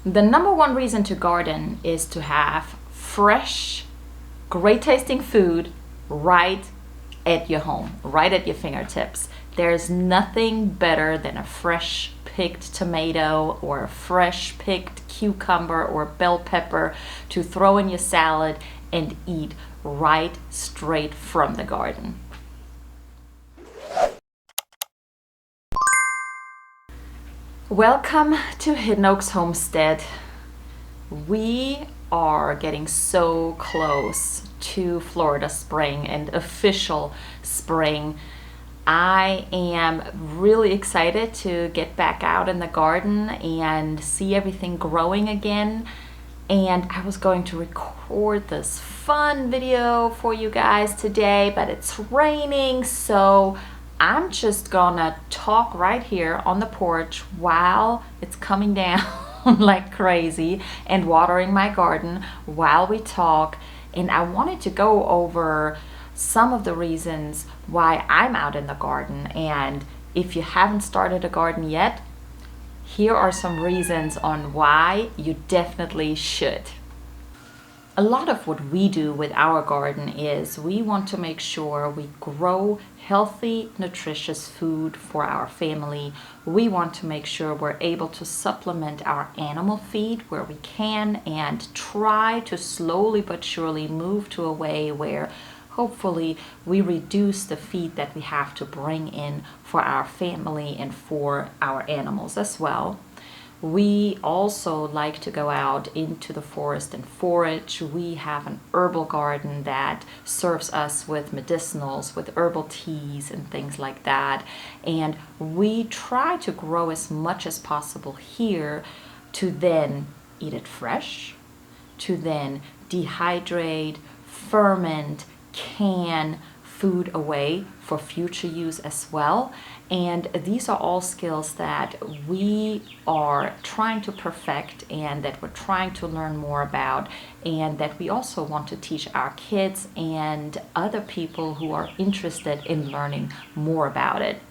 The number one reason to garden is to have fresh, great tasting food right at your home, right at your fingertips. There's nothing better than a fresh picked tomato or a fresh picked cucumber or bell pepper to throw in your salad and eat right straight from the garden. Welcome to Hidden Oaks Homestead. We are getting so close to Florida spring and official spring. I am really excited to get back out in the garden and see everything growing again. And I was going to record this fun video for you guys today, but it's raining, so I'm just gonna talk right here on the porch while it's coming down like crazy and watering my garden while we talk. And I wanted to go over some of the reasons why I'm out in the garden. And if you haven't started a garden yet, here are some reasons on why you definitely should. A lot of what we do with our garden is we want to make sure we grow healthy, nutritious food for our family. We want to make sure we're able to supplement our animal feed where we can and try to slowly but surely move to a way where hopefully we reduce the feed that we have to bring in for our family and for our animals as well. We also like to go out into the forest and forage. We have an herbal garden that serves us with medicinals, with herbal teas and things like that. And we try to grow as much as possible here to then eat it fresh, to then dehydrate, ferment, can food away for future use as well. And these are all skills that we are trying to perfect and that we're trying to learn more about, and that we also want to teach our kids and other people who are interested in learning more about it.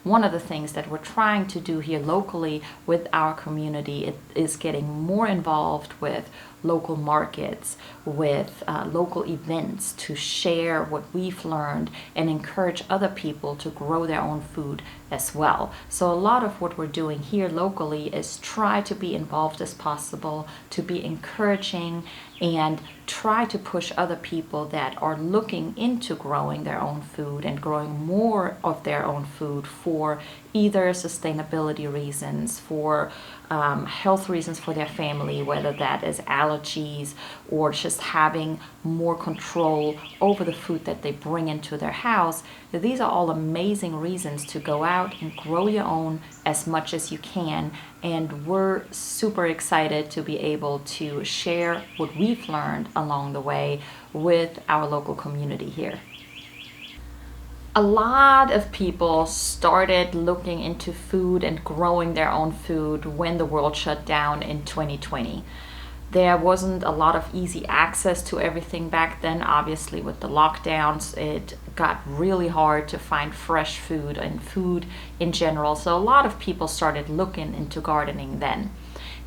One of the things that we're trying to do here locally with our community is getting more involved with local markets, with local events to share what we've learned and encourage other people to grow their own food as well. So a lot of what we're doing here locally is try to be involved as possible, to be encouraging and try to push other people that are looking into growing their own food and growing more of their own food for either sustainability reasons, for health reasons for their family, whether that is allergies or just having more control over the food that they bring into their house. These are all amazing reasons to go out and grow your own as much as you can. And we're super excited to be able to share what we've learned along the way with our local community here. A lot of people started looking into food and growing their own food when the world shut down in 2020. There wasn't a lot of easy access to everything back then. Obviously, with the lockdowns, it got really hard to find fresh food and food in general. So a lot of people started looking into gardening then.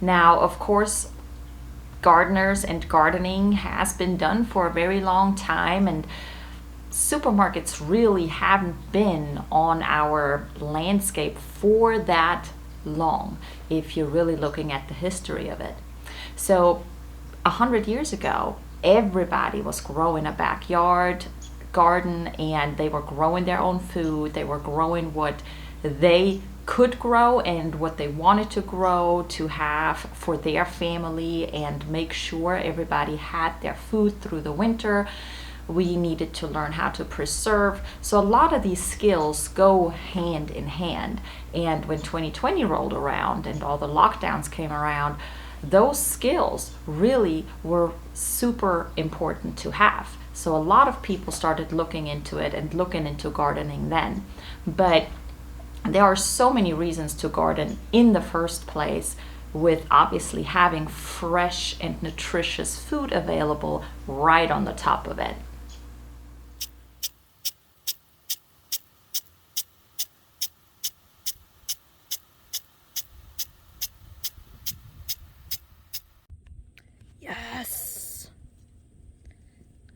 Now, of course, gardeners and gardening has been done for a very long time, and supermarkets really haven't been on our landscape for that long if you're really looking at the history of it. So 100 years ago, everybody was growing a backyard garden and they were growing their own food. They were growing what they could grow and what they wanted to grow to have for their family and make sure everybody had their food through the winter. We needed to learn how to preserve. So a lot of these skills go hand in hand. And when 2020 rolled around and all the lockdowns came around, those skills really were super important to have. So a lot of people started looking into it and looking into gardening then. But there are so many reasons to garden in the first place, with obviously having fresh and nutritious food available right on the top of it.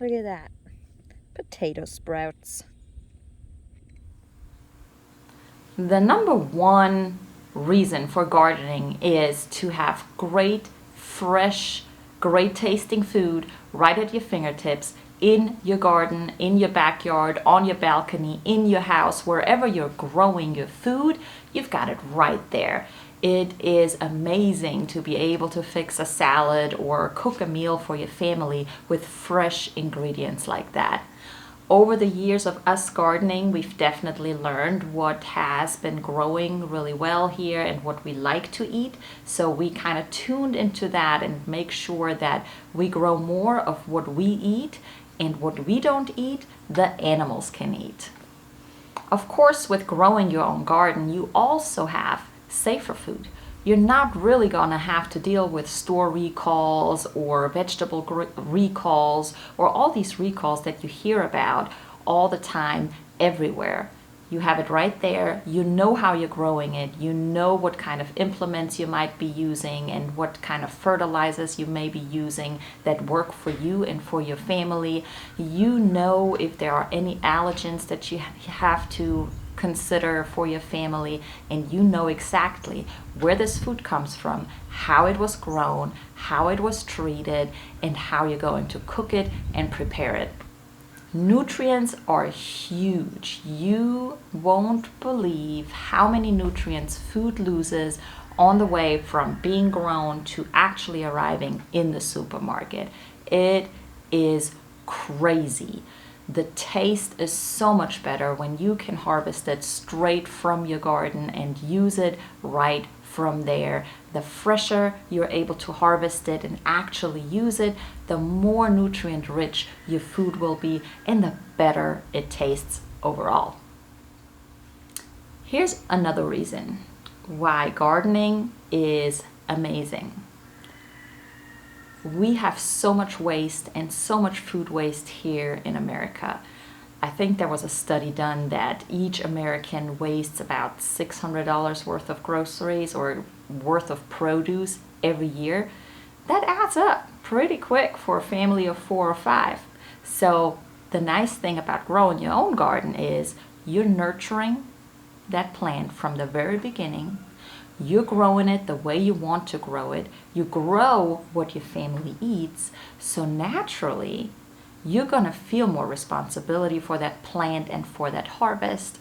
Look at that. Potato sprouts. The number one reason for gardening is to have great, fresh, great tasting food right at your fingertips, in your garden, in your backyard, on your balcony, in your house, wherever you're growing your food, you've got it right there. It is amazing to be able to fix a salad or cook a meal for your family with fresh ingredients like that. Over the years of us gardening, we've definitely learned what has been growing really well here and what we like to eat. So we kind of tuned into that and make sure that we grow more of what we eat, and what we don't eat, the animals can eat. Of course, with growing your own garden, you also have safer food. You're not really going to have to deal with store recalls or vegetable recalls or all these recalls that you hear about all the time everywhere. You have it right there. You know how you're growing it. You know what kind of implements you might be using and what kind of fertilizers you may be using that work for you and for your family. You know if there are any allergens that you have to consider for your family, and you know exactly where this food comes from, how it was grown, how it was treated, and how you're going to cook it and prepare it. Nutrients are huge. You won't believe how many nutrients food loses on the way from being grown to actually arriving in the supermarket. It is crazy. The taste is so much better when you can harvest it straight from your garden and use it right from there. The fresher you're able to harvest it and actually use it, the more nutrient rich your food will be and the better it tastes overall. Here's another reason why gardening is amazing. We have so much waste and so much food waste here in America. I think there was a study done that each American wastes about $600 worth of groceries or worth of produce every year. That adds up pretty quick for a family of 4 or 5. So the nice thing about growing your own garden is you're nurturing that plant from the very beginning. You're growing it the way you want to grow it. You grow what your family eats. So naturally, you're going to feel more responsibility for that plant and for that harvest.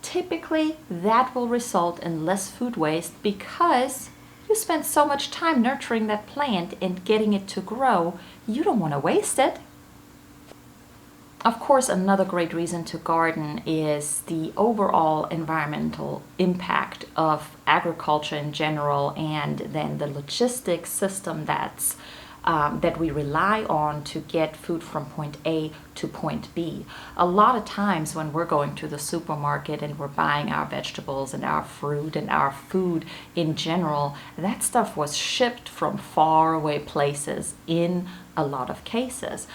Typically, that will result in less food waste because you spend so much time nurturing that plant and getting it to grow. You don't want to waste it. Of course, another great reason to garden is the overall environmental impact of agriculture in general, and then the logistics system that we rely on to get food from point A to point B. A lot of times when we're going to the supermarket and we're buying our vegetables and our fruit and our food in general, that stuff was shipped from far away places in a lot of cases.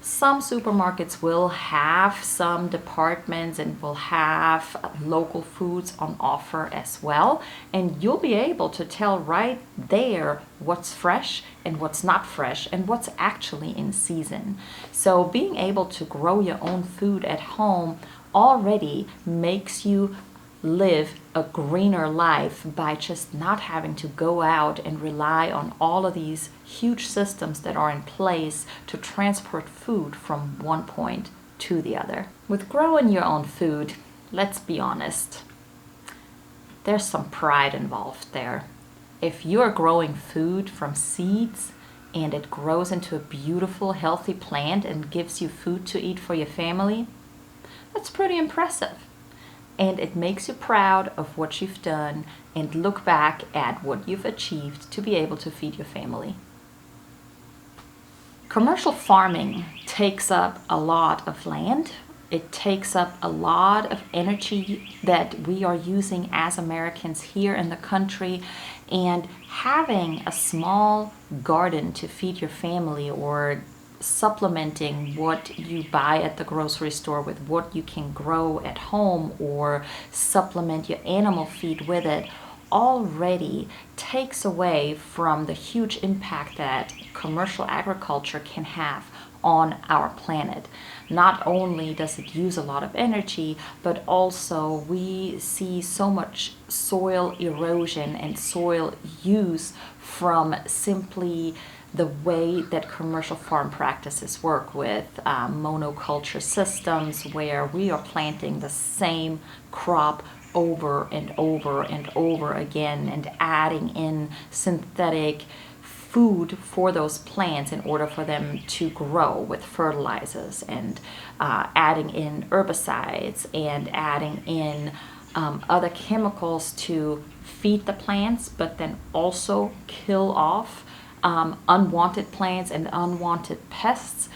Some supermarkets will have some departments and will have local foods on offer as well, and you'll be able to tell right there what's fresh and what's not fresh and what's actually in season. So being able to grow your own food at home already makes you live a greener life by just not having to go out and rely on all of these huge systems that are in place to transport food from one point to the other. With growing your own food, let's be honest, there's some pride involved there. If you're growing food from seeds and it grows into a beautiful, healthy plant and gives you food to eat for your family, that's pretty impressive. And it makes you proud of what you've done and look back at what you've achieved to be able to feed your family. Commercial farming takes up a lot of land. It takes up a lot of energy that we are using as Americans here in the country. And having a small garden to feed your family, or supplementing what you buy at the grocery store with what you can grow at home, or supplement your animal feed with it, already takes away from the huge impact that commercial agriculture can have on our planet. Not only does it use a lot of energy, but also we see so much soil erosion and soil use from simply the way that commercial farm practices work with monoculture systems, where we are planting the same crop over and over and over again and adding in synthetic food for those plants in order for them to grow with fertilizers, and adding in herbicides and adding in other chemicals to feed the plants, but then also kill off unwanted plants and unwanted pests.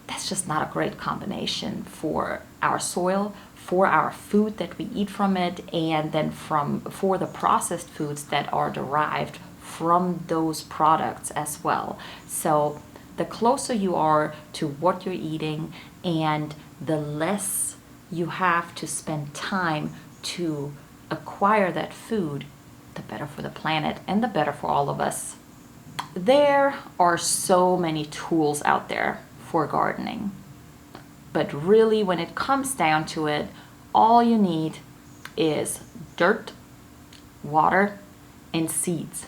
That's just not a great combination for our soil, for our food that we eat from it, and then for the processed foods that are derived from those products as well. So the closer you are to what you're eating and the less you have to spend time to acquire that food, the better for the planet and the better for all of us. There are so many tools out there for gardening, but really when it comes down to it, all you need is dirt, water, and seeds.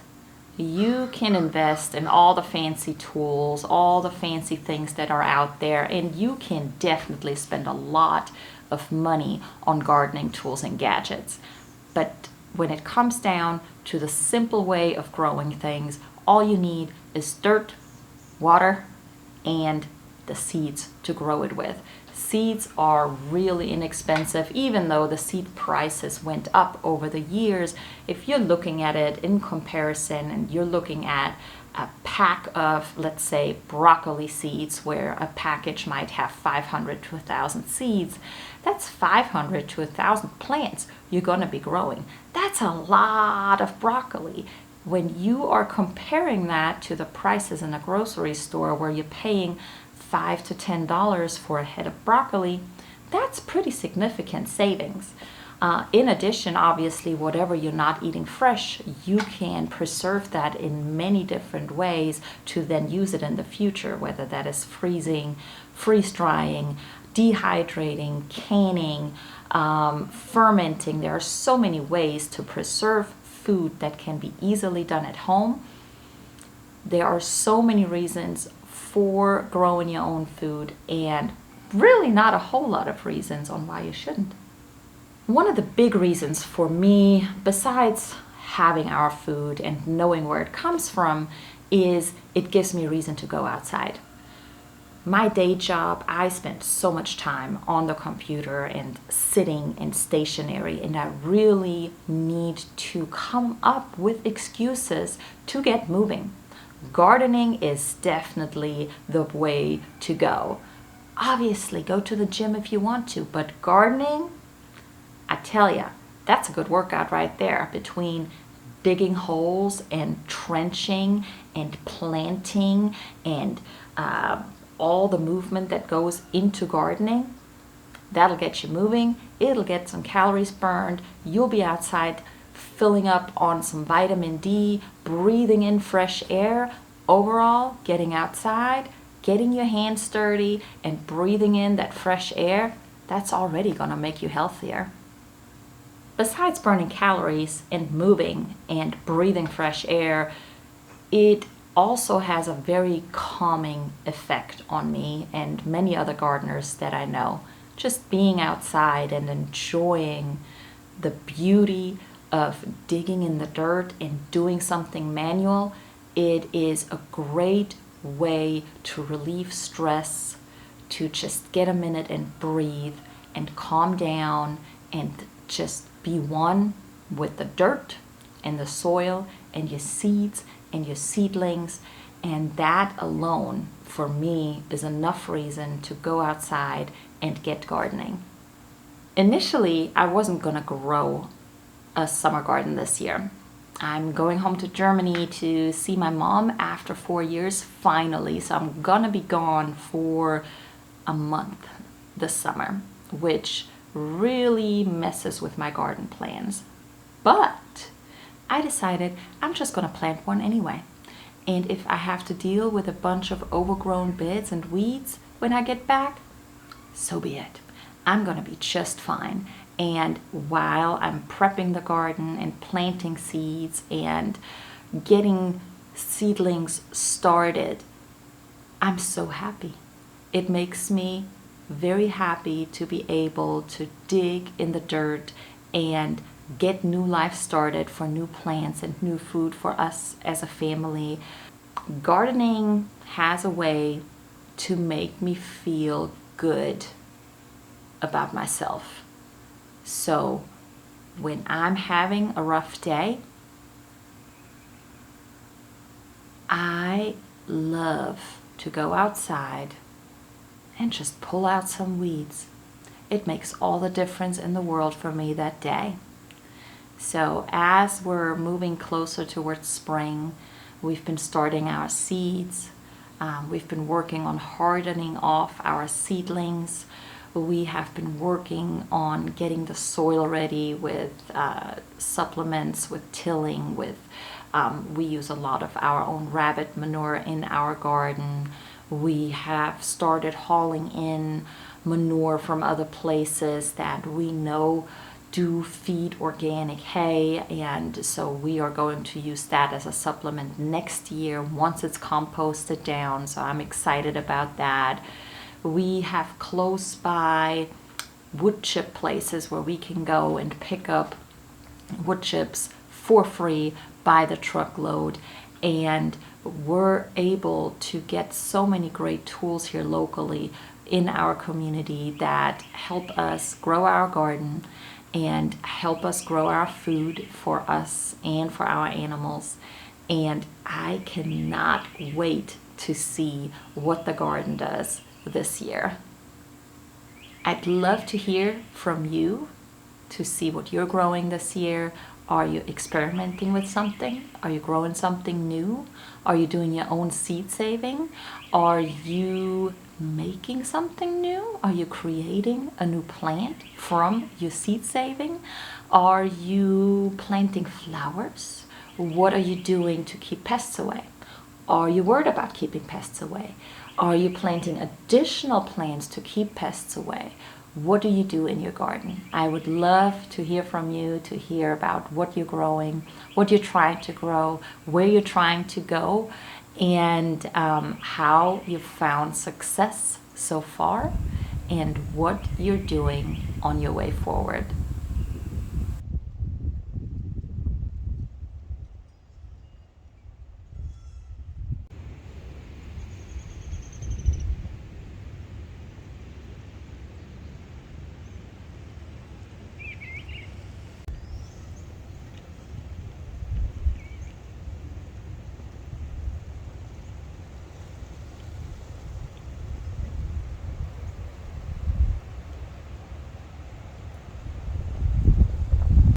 You can invest in all the fancy tools, all the fancy things that are out there, and you can definitely spend a lot of money on gardening tools and gadgets. But when it comes down to the simple way of growing things, all you need is dirt, water, and the seeds to grow it with. Seeds are really inexpensive, even though the seed prices went up over the years. If you're looking at it in comparison and you're looking at a pack of, let's say, broccoli seeds, where a package might have 500 to 1,000 seeds, that's 500 to 1,000 plants you're going to be growing. That's a lot of broccoli. When you are comparing that to the prices in a grocery store where you're paying $5 to $10 for a head of broccoli, that's pretty significant savings. In addition, obviously, whatever you're not eating fresh, you can preserve that in many different ways to then use it in the future, whether that is freezing, freeze drying, dehydrating, canning, fermenting. There are so many ways to preserve food that can be easily done at home. There are so many reasons for growing your own food, and really not a whole lot of reasons on why you shouldn't. One of the big reasons for me, besides having our food and knowing where it comes from, is it gives me a reason to go outside. My day job, I spend so much time on the computer and sitting and stationary, and I really need to come up with excuses to get moving. Gardening is definitely the way to go. Obviously, go to the gym if you want to, but gardening, I tell ya, that's a good workout right there. Between digging holes and trenching and planting and all the movement that goes into gardening, that'll get you moving. It'll get some calories burned. You'll be outside filling up on some vitamin D, breathing in fresh air. Overall, getting outside, getting your hands dirty, and breathing in that fresh air, that's already going to make you healthier. Besides burning calories and moving and breathing fresh air, it also has a very calming effect on me and many other gardeners that I know. Just being outside and enjoying the beauty of digging in the dirt and doing something manual, it is a great way to relieve stress, to just get a minute and breathe and calm down and just be one with the dirt and the soil and your seeds and your seedlings. And that alone, for me, is enough reason to go outside and get gardening. Initially, I wasn't going to grow a summer garden this year. I'm going home to Germany to see my mom after 4 years, finally. So I'm going to be gone for a month this summer, which really messes with my garden plans. But I decided I'm just going to plant one anyway. And if I have to deal with a bunch of overgrown beds and weeds when I get back, so be it. I'm gonna be just fine. And while I'm prepping the garden and planting seeds and getting seedlings started, I'm so happy. It makes me very happy to be able to dig in the dirt and get new life started for new plants and new food for us as a family. Gardening has a way to make me feel good about myself. So when I'm having a rough day, I love to go outside and just pull out some weeds. It makes all the difference in the world for me that day. So as we're moving closer towards spring, we've been starting our seeds. We've been working on hardening off our seedlings. We have been working on getting the soil ready with supplements, with tilling, we use a lot of our own rabbit manure in our garden. We have started hauling in manure from other places that we know do feed organic hay, and so we are going to use that as a supplement next year once it's composted down. So I'm excited about that. We have close by wood chip places where we can go and pick up wood chips for free by the truckload, and we're able to get so many great tools here locally in our community that help us grow our garden and help us grow our food for us and for our animals. And I cannot wait to see what the garden does this year. I'd love to hear from you to see what you're growing this year. Are you experimenting with something? Are you growing something new? Are you doing your own seed saving? Are you making something new? Are you creating a new plant from your seed saving? Are you planting flowers? What are you doing to keep pests away? Are you worried about keeping pests away? Are you planting additional plants to keep pests away? What do you do in your garden? I would love to hear from you, to hear about what you're growing, what you're trying to grow, where you're trying to go, and how you've found success so far, and what you're doing on your way forward.